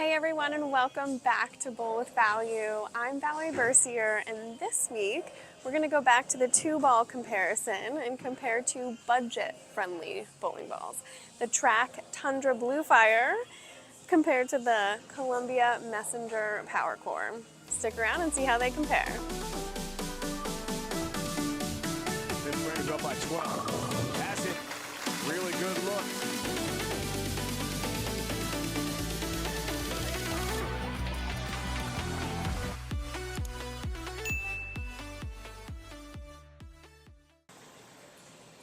Hey everyone, and welcome back to Bowl with Value. I'm Valerie Bercier, and this week we're going to go back to the two-ball comparison and compare two budget-friendly bowling balls. The Track Tundra Blue Fire compared to the Columbia Messenger Power Core. Stick around and see how they compare. This brings up by 12. Has it. Really good look.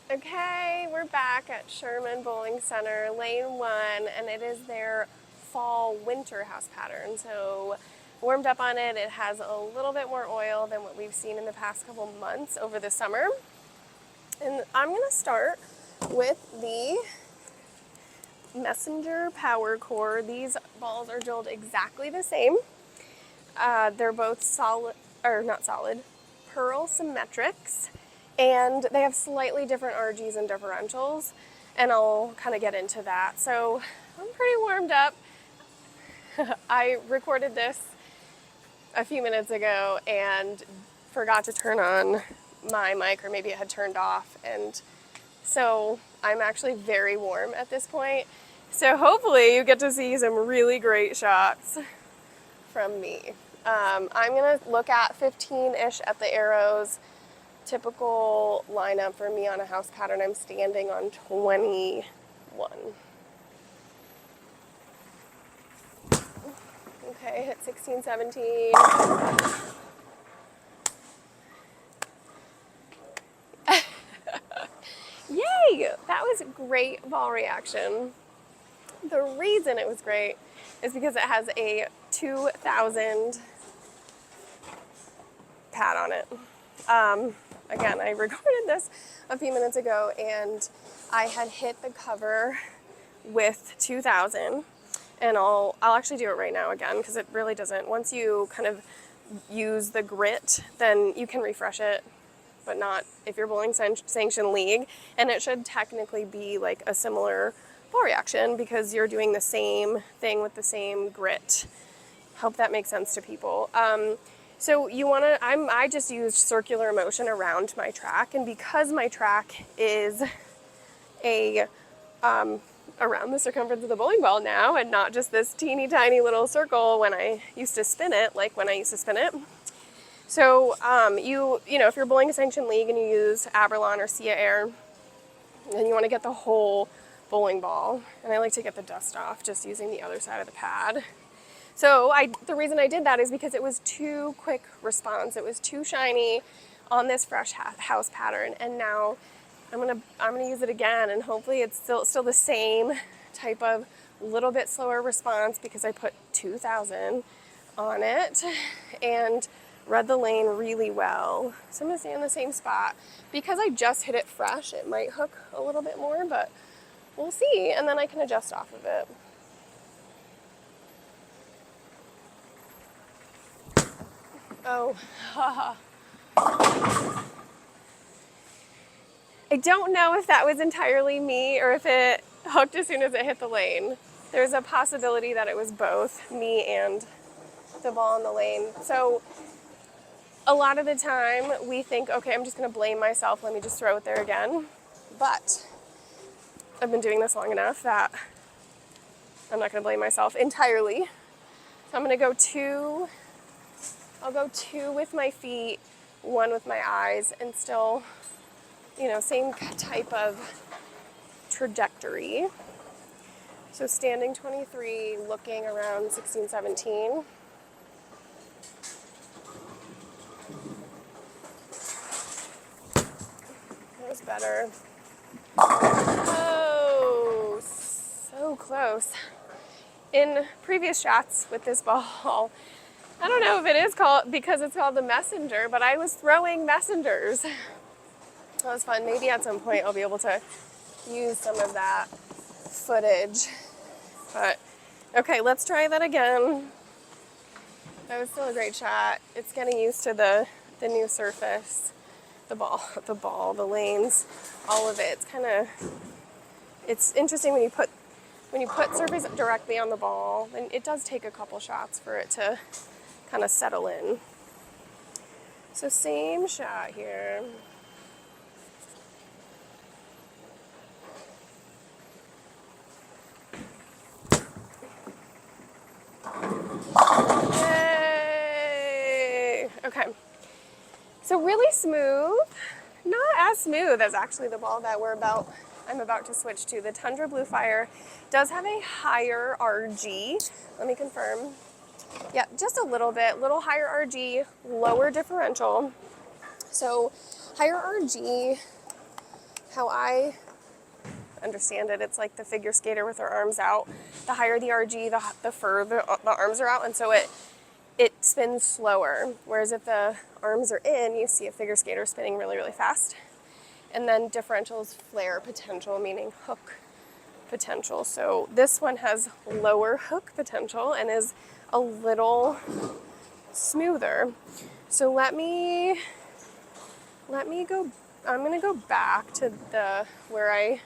Okay, we're back at Sherman Bowling Center, Lane 1, and it is their fall-winter house pattern. So warmed up on it, it has a little bit more oil than what we've seen in the past couple months over the summer. And I'm going to start with the Messenger Power Core. These balls are drilled exactly the same. They're both pearl symmetrics. And they have slightly different RGs and differentials, and I'll kind of get into that. So I'm pretty warmed up. I recorded this a few minutes ago and forgot to turn on my mic, or maybe it had turned off, and so I'm actually very warm at this point. So hopefully you get to see some really great shots from me. I'm gonna look at 15-ish at the arrows. Typical lineup for me on a house pattern, I'm standing on 21. Okay, hit 16, 17. Yay! That was great ball reaction. The reason it was great is because it has a 2000 pad on it. Again, I recorded this a few minutes ago and I had hit the cover with 2000, and I'll actually do it right now again because it really doesn't. Once you kind of use the grit, then you can refresh it, but not if you're bowling sanctioned league, and it should technically be like a similar ball reaction because you're doing the same thing with the same grit. Hope that makes sense to people. So you want to, I just used circular motion around my track, and because my track is around the circumference of the bowling ball now and not just this teeny tiny little circle when I used to spin it, So you know, if you're bowling a sanctioned league and you use Abralon or Sia Air, then you want to get the whole bowling ball, and I like to get the dust off just using the other side of the pad. So the reason I did that is because it was too quick response. It was too shiny on this fresh house pattern, and now I'm gonna use it again, and hopefully it's still the same type of little bit slower response because I put 2000 on it and read the lane really well. So I'm gonna stay in the same spot. Because I just hit it fresh, it might hook a little bit more, but we'll see, and then I can adjust off of it. Oh, I don't know if that was entirely me or if it hooked as soon as it hit the lane. There's a possibility that it was both me and the ball in the lane. So a lot of the time we think, okay, I'm just gonna blame myself, let me just throw it there again. But I've been doing this long enough that I'm not gonna blame myself entirely. So I'm gonna go I'll go 2 with my feet, 1 with my eyes, and still, you know, same type of trajectory. So standing 23, looking around 16, 17. That was better. Oh, so close. In previous shots with this ball, I don't know if it is called, because it's called the Messenger, but I was throwing messengers. That was fun. Maybe at some point I'll be able to use some of that footage. But, okay, let's try that again. That was still a great shot. It's getting used to the new surface, the lanes, all of it. It's interesting when you put when you put surface directly on the ball, then it does take a couple shots for it to kind of settle in. So same shot here. Yay! Okay. So really smooth. Not as smooth as actually the ball that I'm about to switch to. The Tundra Blue Fire does have a higher RG. Let me confirm. Yeah, just a little bit, little higher RG, lower differential. So higher RG, how I understand it, it's like the figure skater with their arms out. The higher the RG, the further the arms are out, and so it spins slower. Whereas if the arms are in, you see a figure skater spinning really, really fast. And then differential is flare potential, meaning hook potential. So this one has lower hook potential and is a little smoother. So let me go, I'm gonna go back to where I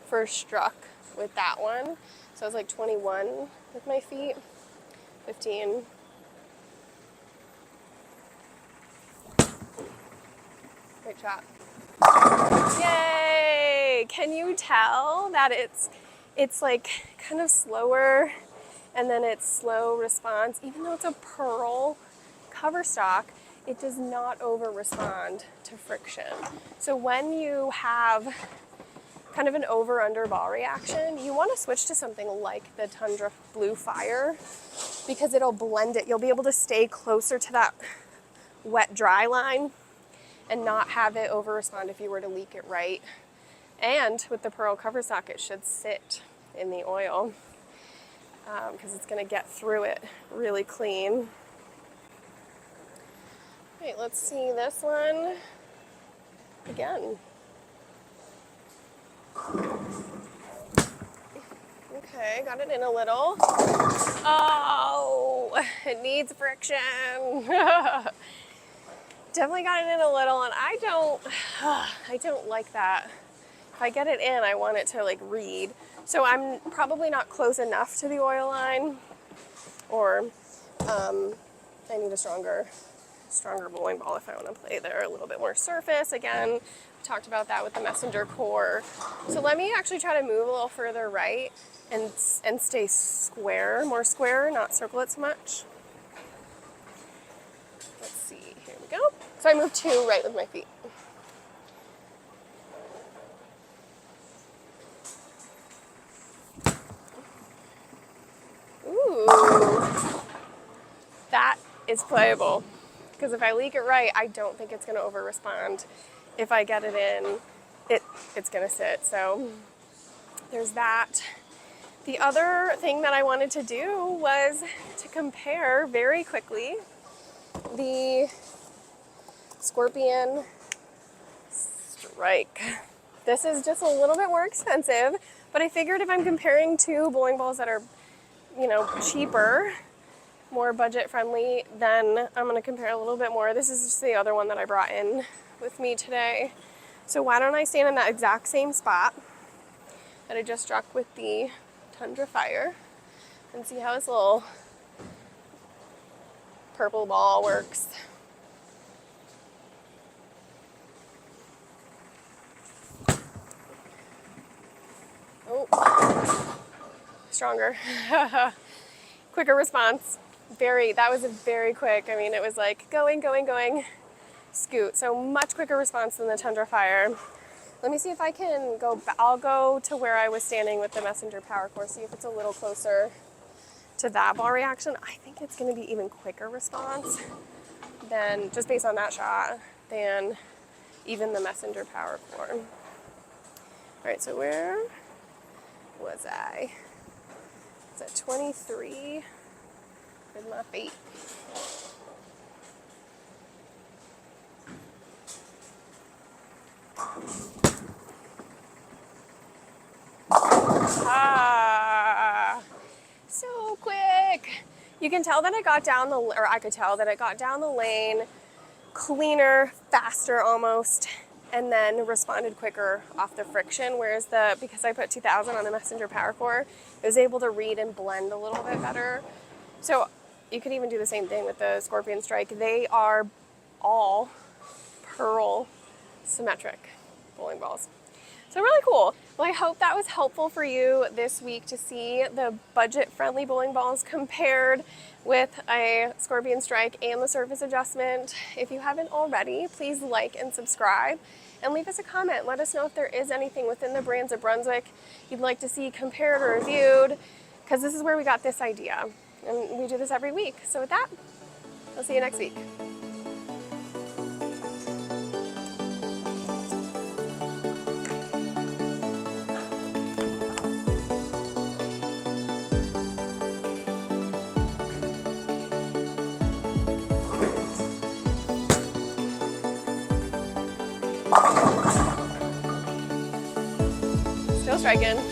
first struck with that one. So I was like 21 with my feet, 15. Great shot. Yay! Can you tell that it's like kind of slower and then it's slow response? Even though it's a pearl cover stock, it does not over respond to friction. So when you have kind of an over-under ball reaction, you want to switch to something like the Tundra Blue Fire because it'll blend it. You'll be able to stay closer to that wet-dry line and not have it over-respond if you were to leak it right. And with the pearl cover stock, it should sit in the oil because it's going to get through it really clean. All right, let's see this one again. Okay, got it in a little. Oh, it needs friction. Definitely got it in a little, and I don't like that. If I get it in, I want it to like read. So I'm probably not close enough to the oil line, or I need a stronger bowling ball if I want to play there. A little bit more surface. Again, we talked about that with the messenger core. So let me actually try to move a little further right and stay square, more square, not circle it so much. Let's see, here we go. So I moved 2 right with my feet. Ooh, that is playable. Because if I leak it right, I don't think it's going to over respond. If I get it in, it's going to sit. So there's that. The other thing that I wanted to do was to compare very quickly the Scorpion Strike. This is just a little bit more expensive, but I figured if I'm comparing 2 bowling balls that are, cheaper, more budget friendly, then I'm going to compare a little bit more. This is just the other one that I brought in with me today. So why don't I stand in that exact same spot that I just struck with the Tundra Fire and see how this little purple ball works. Oh, stronger. Quicker response. That was a very quick, it was like going, scoot. So much quicker response than the Tundra Fire. Let me see if I can I'll go to where I was standing with the messenger power core, see if it's a little closer to that ball reaction. I think it's gonna be even quicker response than, just based on that shot, than even the messenger power core. All right, so where was I? It's at 23 with my feet. So quick. You can tell that I could tell that it got down the lane cleaner, faster almost, and then responded quicker off the friction, whereas because I put 2000 on the Messenger Power Core, it was able to read and blend a little bit better. So you could even do the same thing with the Scorpion Strike. They are all pearl symmetric bowling balls. So really cool. Well, I hope that was helpful for you this week to see the budget-friendly bowling balls compared with a Scorpion Strike and the surface adjustment. If you haven't already, please like and subscribe and leave us a comment. Let us know if there is anything within the brands of Brunswick you'd like to see compared or reviewed, because this is where we got this idea. And we do this every week. So with that, I'll see you next week. Still striking.